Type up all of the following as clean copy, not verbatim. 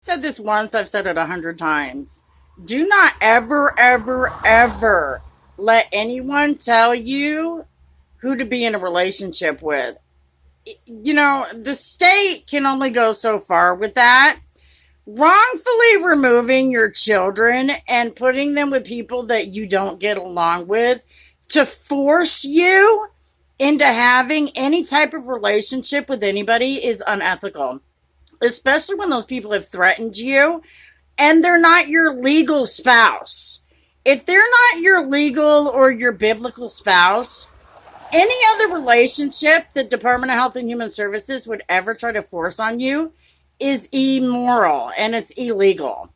Said this once, I've said it 100 times. Do not ever, ever, ever let anyone tell you who to be in a relationship with. You know, the state can only go so far with that. Wrongfully removing your children and putting them with people that you don't get along with to force you into having any type of relationship with anybody is unethical, especially when those people have threatened you and they're not your legal spouse. If they're not your legal or your biblical spouse, any other relationship that Department of Health and Human Services would ever try to force on you is immoral and it's illegal.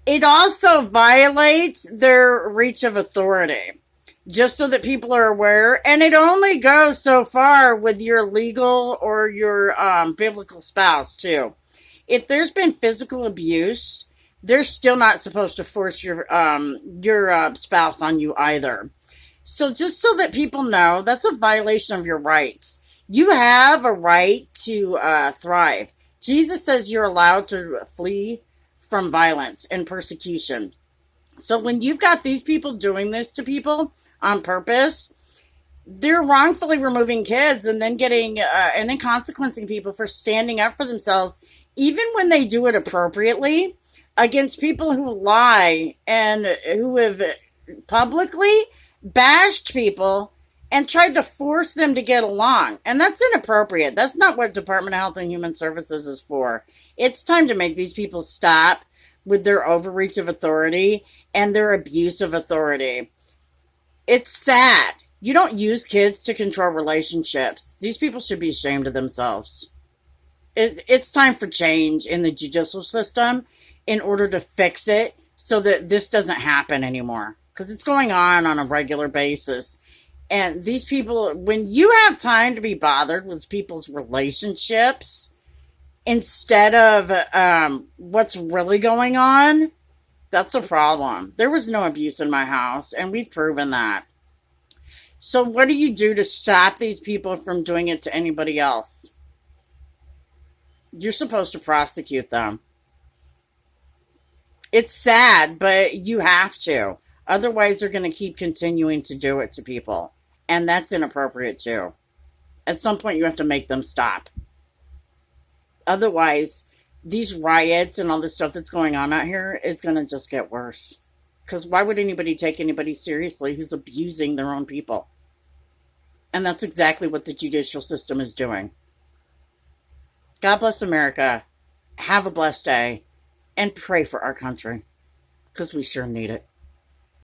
It also violates their reach of authority, just so that people are aware. And it only goes so far with your legal or your biblical spouse, too. If there's been physical abuse, they're still not supposed to force your spouse on you either. So just so that people know, that's a violation of your rights. You have a right to thrive. Jesus says you're allowed to flee from violence and persecution. So when you've got these people doing this to people on purpose, they're wrongfully removing kids and then and then consequencing people for standing up for themselves, even when they do it appropriately, against people who lie and who have publicly bashed people and tried to force them to get along. And that's inappropriate. That's not what Department of Health and Human Services is for. It's time to make these people stop with their overreach of authority and their abuse of authority. It's sad. You don't use kids to control relationships. These people should be ashamed of themselves. It's time for change in the judicial system in order to fix it so that this doesn't happen anymore. Because it's going on a regular basis. And these people, when you have time to be bothered with people's relationships instead of what's really going on, that's a problem. There was no abuse in my house, and we've proven that. So what do you do to stop these people from doing it to anybody else? You're supposed to prosecute them. It's sad, but you have to. Otherwise, they're going to keep continuing to do it to people. And that's inappropriate, too. At some point, you have to make them stop. Otherwise, these riots and all this stuff that's going on out here is going to just get worse. Because why would anybody take anybody seriously who's abusing their own people? And that's exactly what the judicial system is doing. God bless America. Have a blessed day. And pray for our country. Because we sure need it.